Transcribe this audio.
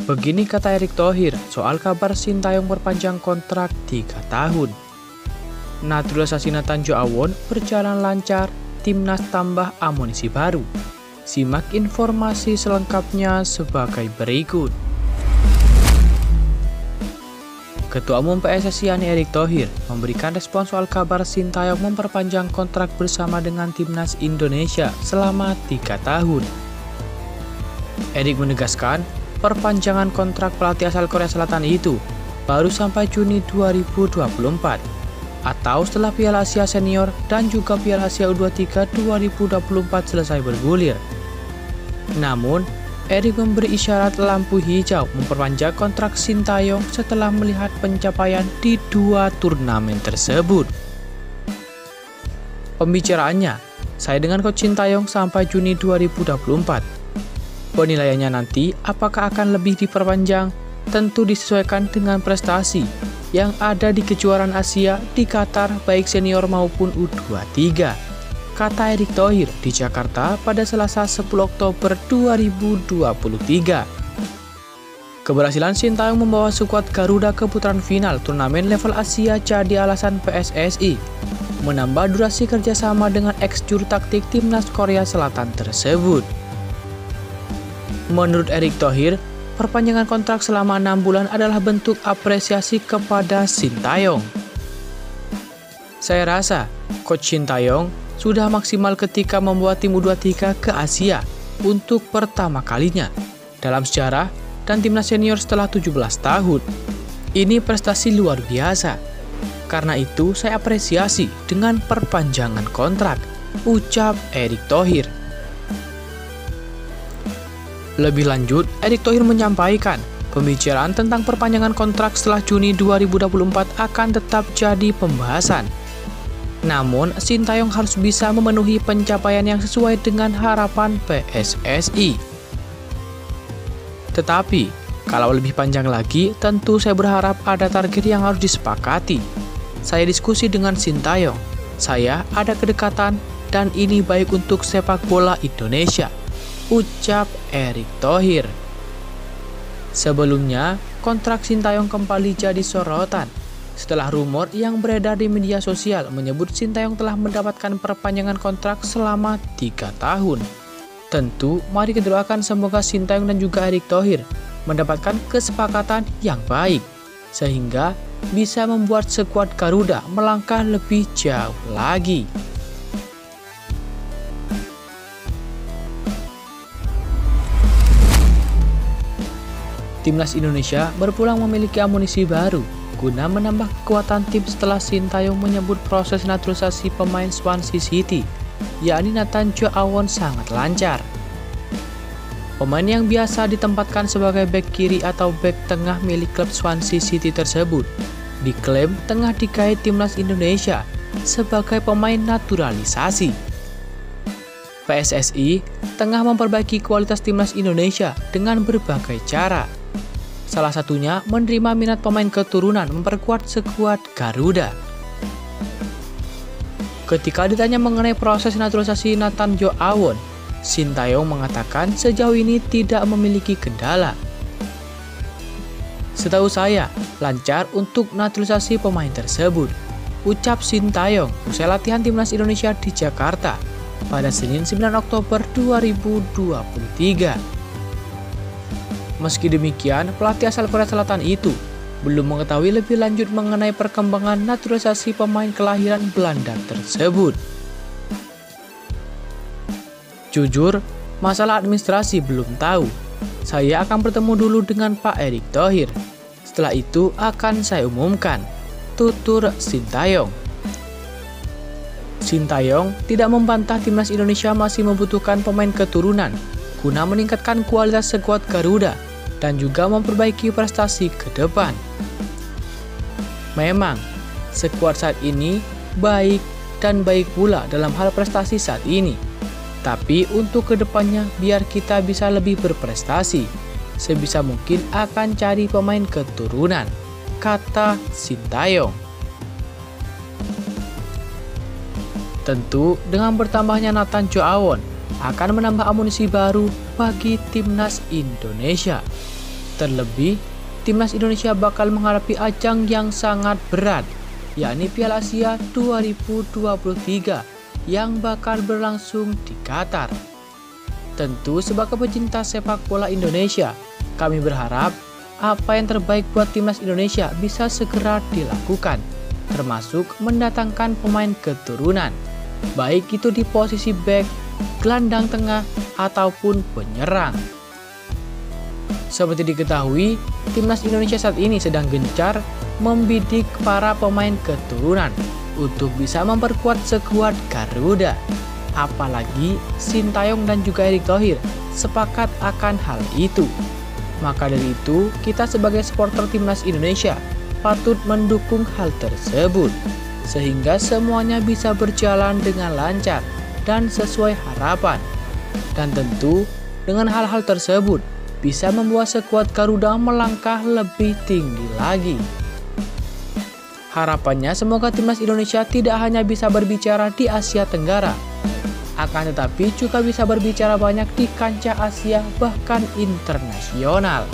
Begini kata Erick Thohir soal kabar Sintayong perpanjang kontrak 3 tahun. Naturalisasi Nathan Jo Awon berjalan lancar, timnas tambah amunisi baru. Simak informasi selengkapnya sebagai berikut. Ketua Umum PSSI Erick Thohir memberikan respon soal kabar Sintayong memperpanjang kontrak bersama dengan timnas Indonesia selama 3 tahun. Erick menegaskan, perpanjangan kontrak pelatih asal Korea Selatan itu baru sampai Juni 2024 atau setelah Piala Asia Senior dan juga Piala Asia U23 2024 selesai bergulir. Namun, Erick memberi isyarat lampu hijau memperpanjang kontrak Sintayong setelah melihat pencapaian di 2 turnamen tersebut. Pembicaraannya, saya dengan Coach Sintayong sampai Juni 2024. Penilaiannya nanti apakah akan lebih diperpanjang, tentu disesuaikan dengan prestasi yang ada di kejuaraan Asia di Qatar baik senior maupun U23, kata Erick Thohir di Jakarta pada Selasa 10 Oktober 2023. Keberhasilan Sintayong membawa skuad Garuda ke putaran final turnamen level Asia jadi alasan PSSI menambah durasi kerjasama dengan ex-juru taktik timnas Korea Selatan tersebut. Menurut Erick Thohir, perpanjangan kontrak selama 6 bulan adalah bentuk apresiasi kepada Sintayong. Saya rasa, Coach Sintayong sudah maksimal ketika membawa tim U23 ke Asia untuk pertama kalinya dalam sejarah dan timnas senior setelah 17 tahun. Ini prestasi luar biasa. Karena itu saya apresiasi dengan perpanjangan kontrak, ucap Erick Thohir. Lebih lanjut, Erick Thohir menyampaikan, pembicaraan tentang perpanjangan kontrak setelah Juni 2024 akan tetap jadi pembahasan. Namun, Sintayong harus bisa memenuhi pencapaian yang sesuai dengan harapan PSSI. Tetapi, kalau lebih panjang lagi, tentu saya berharap ada target yang harus disepakati. Saya diskusi dengan Sintayong, saya ada kedekatan, dan ini baik untuk sepak bola Indonesia, ucap Erick Thohir. Sebelumnya, kontrak Sintayong kembali jadi sorotan setelah rumor yang beredar di media sosial menyebut Sintayong telah mendapatkan perpanjangan kontrak selama 3 tahun. Tentu, mari kita doakan semoga Sintayong dan juga Erick Thohir mendapatkan kesepakatan yang baik, sehingga bisa membuat skuad Garuda melangkah lebih jauh lagi. Timnas Indonesia berpulang memiliki amunisi baru guna menambah kekuatan tim setelah Sintayong menyebut proses naturalisasi pemain Swansea City, yakni Nathan Jo Awon sangat lancar. Pemain yang biasa ditempatkan sebagai bek kiri atau bek tengah milik klub Swansea City tersebut diklaim tengah digait timnas Indonesia sebagai pemain naturalisasi. PSSI tengah memperbaiki kualitas timnas Indonesia dengan berbagai cara. Salah satunya menerima minat pemain keturunan memperkuat skuad Garuda. Ketika ditanya mengenai proses naturalisasi Nathan Jo Awon, Sintayong mengatakan sejauh ini tidak memiliki kendala. Setahu saya, lancar untuk naturalisasi pemain tersebut, ucap Sintayong usai latihan timnas Indonesia di Jakarta pada Senin 9 Oktober 2023. Meski demikian, pelatih asal Korea Selatan itu belum mengetahui lebih lanjut mengenai perkembangan naturalisasi pemain kelahiran Belanda tersebut. Jujur, masalah administrasi belum tahu. Saya akan bertemu dulu dengan Pak Erick Thohir. Setelah itu akan saya umumkan, tutur Sintayong. Sintayong tidak membantah timnas Indonesia masih membutuhkan pemain keturunan guna meningkatkan kualitas skuad Garuda dan juga memperbaiki prestasi ke depan. Memang, skuad saat ini baik dan baik pula dalam hal prestasi saat ini. Tapi untuk kedepannya biar kita bisa lebih berprestasi, sebisa mungkin akan cari pemain keturunan, kata Sintayong. Tentu dengan bertambahnya Nathan Jo Awon akan menambah amunisi baru bagi timnas Indonesia. Terlebih, timnas Indonesia bakal menghadapi ajang yang sangat berat, yakni Piala Asia 2023 yang bakal berlangsung di Qatar. Tentu sebagai pecinta sepak bola Indonesia, kami berharap apa yang terbaik buat timnas Indonesia bisa segera dilakukan, termasuk mendatangkan pemain keturunan, baik itu di posisi bek, gelandang tengah, ataupun penyerang. Seperti diketahui, timnas Indonesia saat ini sedang gencar membidik para pemain keturunan untuk bisa memperkuat skuad Garuda. Apalagi Sintayong dan juga Erick Thohir sepakat akan hal itu. Maka dari itu, kita sebagai supporter timnas Indonesia patut mendukung hal tersebut, sehingga semuanya bisa berjalan dengan lancar dan sesuai harapan. Dan tentu, dengan hal-hal tersebut, bisa membuat skuad Garuda melangkah lebih tinggi lagi. Harapannya semoga timnas Indonesia tidak hanya bisa berbicara di Asia Tenggara, akan tetapi juga bisa berbicara banyak di kancah Asia bahkan internasional.